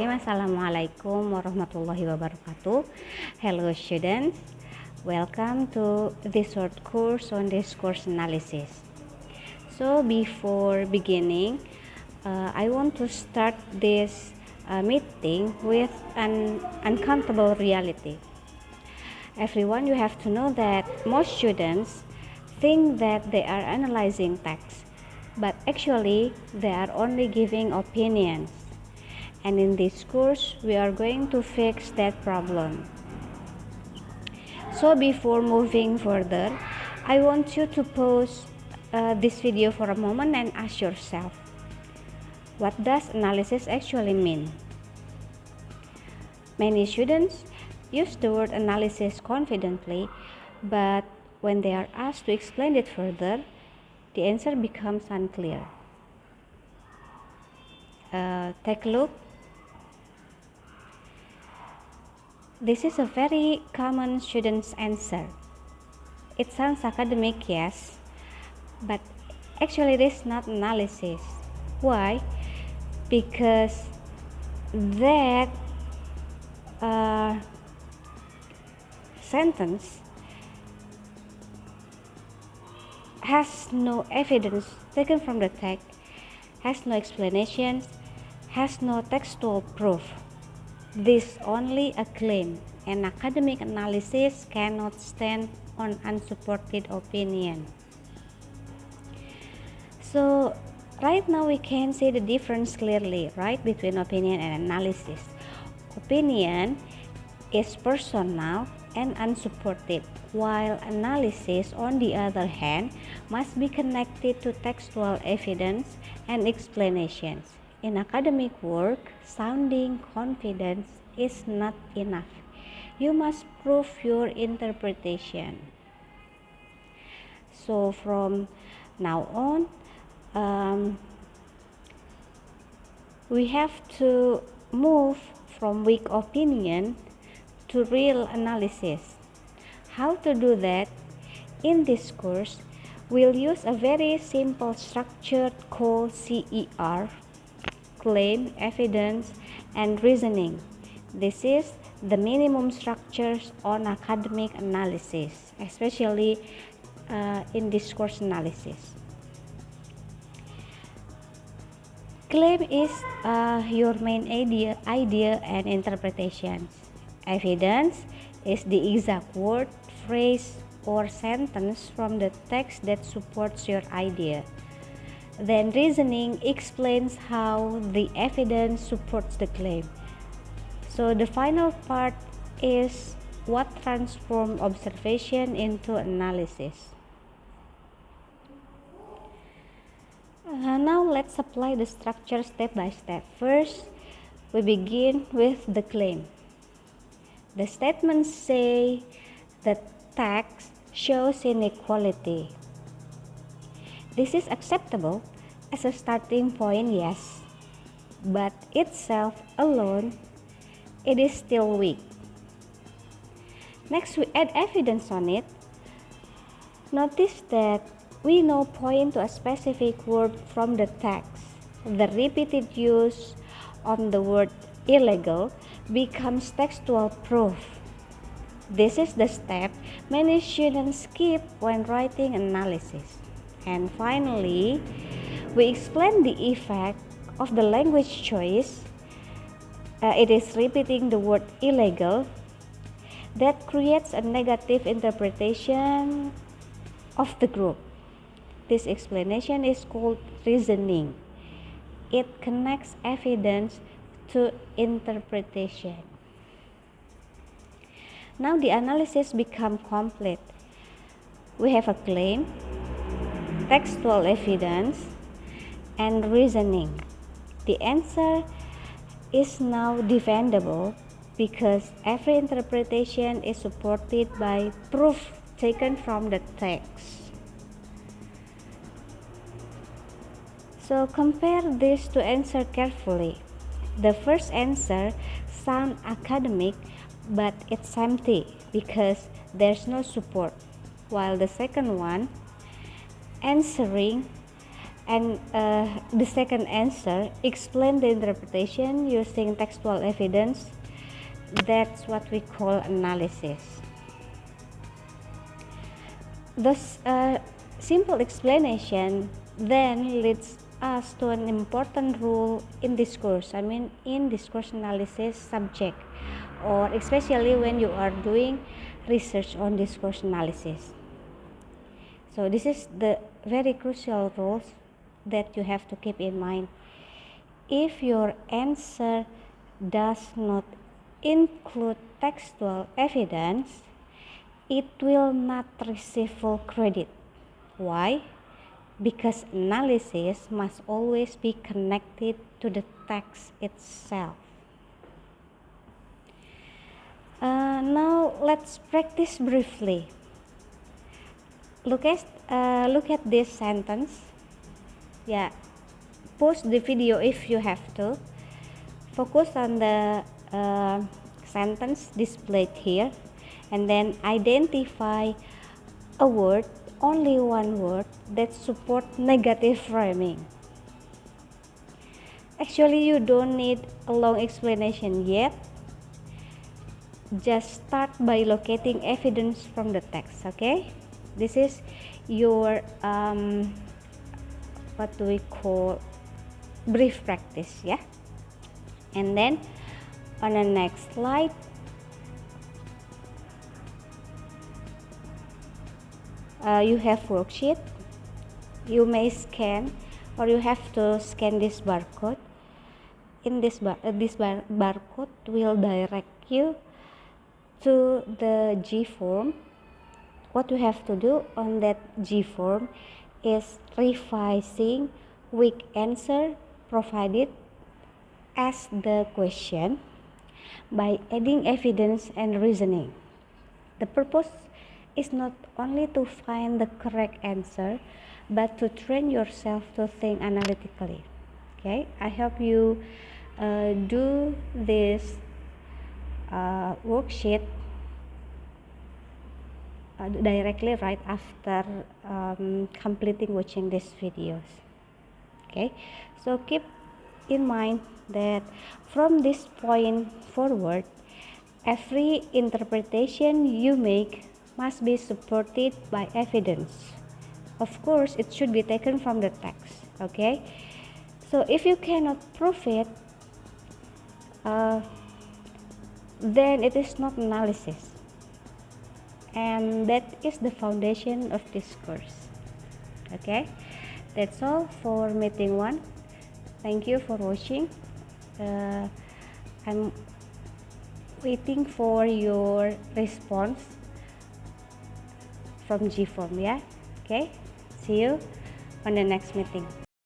Bismillahirrahmanirrahim. Assalamualaikum warahmatullahi wabarakatuh. Hello students, welcome to this short course on discourse analysis. So before beginning, I want to start this meeting with an uncountable reality. Everyone, you have to know that most students think that they are analyzing text, but actually they are only giving opinions. And in this course, we are going to fix that problem. So before moving further, I want you to pause this video for a moment and ask yourself, what does analysis actually mean? Many students use the word analysis confidently, but when they are asked to explain it further, the answer becomes unclear. Take a look. This is a very common student's answer. It sounds academic, yes, but actually it is not analysis. Why? Because that sentence has no evidence taken from the text, has no explanations, has no textual proof. This only a claim, and academic analysis cannot stand on unsupported opinion. So right now we can see the difference clearly, right, between opinion and analysis. Opinion is personal and unsupported, while analysis, on the other hand, must be connected to textual evidence and explanations. In academic work, sounding confident is not enough. You must prove your interpretation. So from now on, we have to move from weak opinion to real analysis. How to do that? In this course, we'll use a very simple structure called CER, claim, evidence, and reasoning. This is the minimum structures on academic analysis, especially in discourse analysis. Claim is your main idea and interpretations. Evidence is the exact word, phrase, or sentence from the text that supports your idea. Then reasoning explains how the evidence supports the claim. So the final part is what transforms observation into analysis. Now let's apply the structure step by step. First, we begin with the claim. The statements say the text shows inequality. This is acceptable as a starting point, yes, but itself alone, it is still weak. Next, we add evidence on it. Notice that we now point to a specific word from the text. The repeated use on the word illegal becomes textual proof. This is the step many students skip when writing analysis. And finally, we explain the effect of the language choice. It is repeating the word illegal that creates a negative interpretation of the group. This explanation is called reasoning. It connects evidence to interpretation. Now the analysis becomes complete. We have a claim, textual evidence, and reasoning. The answer is now defendable because every interpretation is supported by proof taken from the text. So compare these two answers carefully. The first answer sounds academic, but it's empty because there's no support, while the second one, answering And the second answer, explain the interpretation using textual evidence. That's what we call analysis. This simple explanation then leads us to an important rule in discourse. In discourse analysis subject, or especially when you are doing research on discourse analysis. So this is the very crucial rules that you have to keep in mind. If your answer does not include textual evidence, it will not receive full credit. Why? Because analysis must always be connected to the text itself. Now let's practice briefly. Look at this sentence. Yeah, pause the video if you have to. Focus on the sentence displayed here, and then identify a word, only one word, that support negative framing. Actually, you don't need a long explanation yet. Just start by locating evidence from the text, okay? This is your what do we call brief practice, yeah? And then on the next slide, you have worksheet. You may scan, or you have to scan this barcode. In this barcode will direct you to the G form. What you have to do on that G form is revising weak answer provided as the question by adding evidence and reasoning. The purpose is not only to find the correct answer, but to train yourself to think analytically. Okay, I hope you do this worksheet directly right after completing watching these videos. Okay, so keep in mind that from this point forward, every interpretation you make must be supported by evidence. Of course, it should be taken from the text. Okay, so if you cannot prove it, then it is not analysis, and that is the foundation of discourse. Okay, that's all for meeting 1. Thank you for watching. I'm waiting for your response from G form, yeah? Okay, see you on the next meeting.